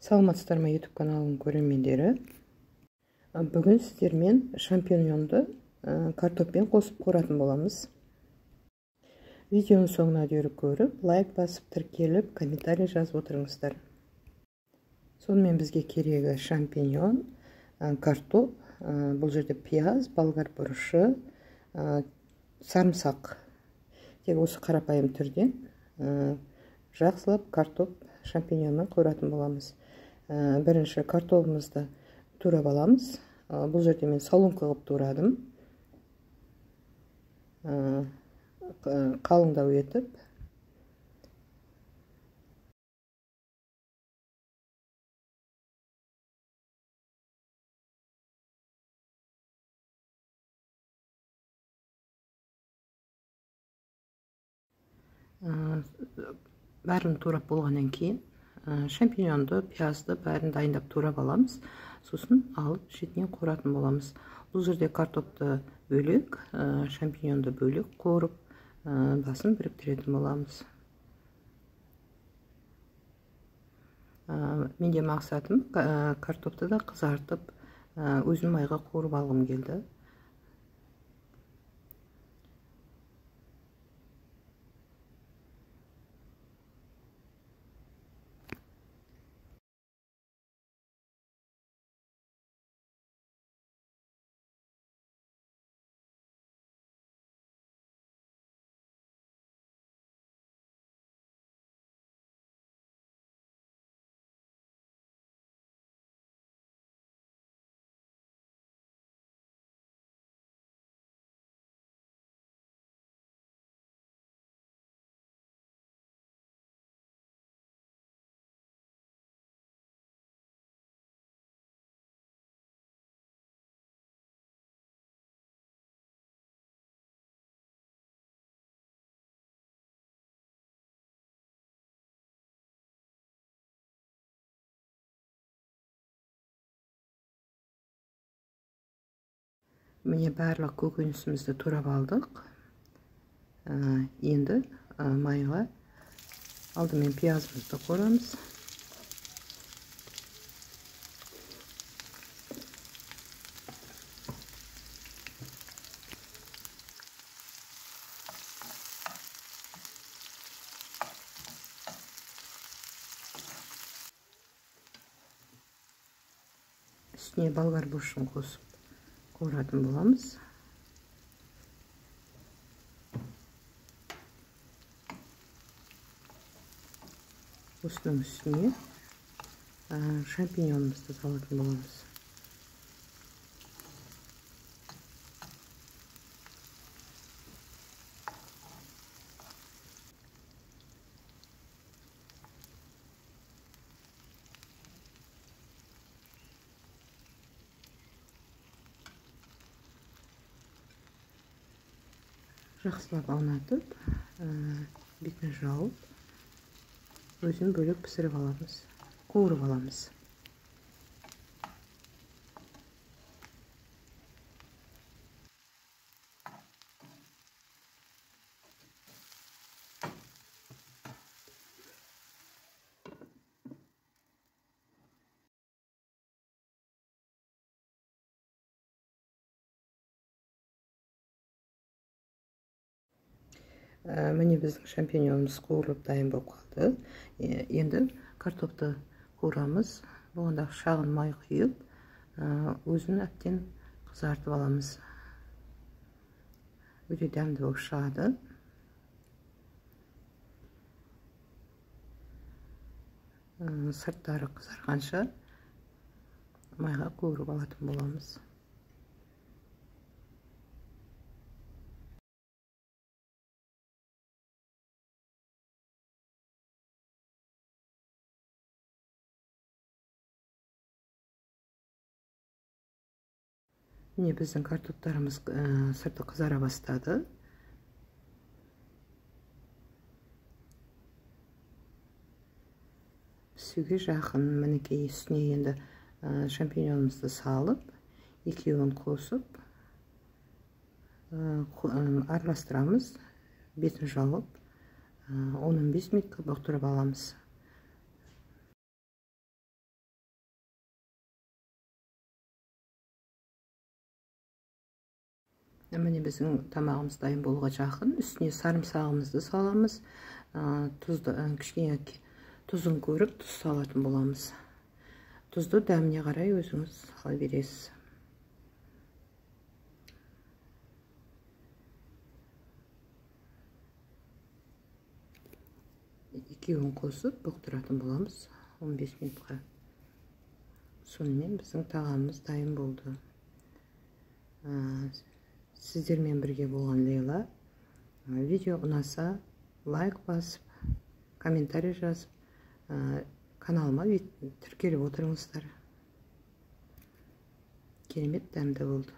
Саламатсыздар ма YouTube каналының көрермендері. Бүгін сіздермен шампиньонды картоппен қосып қоратын боламыз. Видеоның соңына дейін көріп, лайк басып, тіркеліп, комментарий жазып отырыңыздар. Сонымен бізге керегі шампиньон, картоп, бұл жерде пияз, болгар бұрышы, сарымсақ. Тек осы қарапайым түрден жақсылап картоп шампиньонмен қоратын боламыз. Бірінші картопымызды турап аламыз. Бұл жерде мен соломка қылып турадым. Қалыңдау етіп. Бәрін турап болғаннан кейін шампиньонды, пиязды бәрін дайындап турап аламыз. Сосын алып шетінен қоратын боламыз. Бұл жерде картопты бөлек, шампиньонды бөлек қорып, басын біріктіретін боламыз. Менде мақсатым картопты да қызартып, өзім майға қорып алғым келді. Міне барлық көкөнісімізді турап алдық. Енді майға алдымен пиязымызды қорамыз. Үстіне болгар бұрышын қосып қоратын боламыз. Осының үстіне шампиньонымызды салатын боламыз. Жақсылап аунатып, бетін жауып, өзін бөлек пісіріп аламыз, қуырып аламыз. Міне біздің шампиньонымыз қуырылып дайын болып қалды. Енді картопты қуырамыз. Бұғында шағын май құйып, өзін әбден қызартып аламыз. Өте дәмді болып шығады. Сырттары қызарғанша майға қуырып алатын боламыз. Міне біздің картоптарымыз сырты қызара бастады. Пісуге жақын. Мінекей үстіне енді шампиньонымызды салып, екеуін қосып, араластырамыз. Бетін жауып, 10-15 минутқа бұқтырып аламыз. Міне біздің тамағымыз дайын болуға жақын. Үстіне сарымсағымызды саламыз. Кішкене тұзын көріп тұз салатын боламыз. Тұзды дәміне қарай өзіңіз сала бересіз. Екеуін қосып бұқтыратын боламыз 15 минутқа. Сонымен біздің тағамымыз дайын болды. Сіздермен бірге болған Лейла. Видео ұнаса лайк басып, комментарий жазып, каналыма тіркеліп отырыңыздар. Керемет дәмді болды.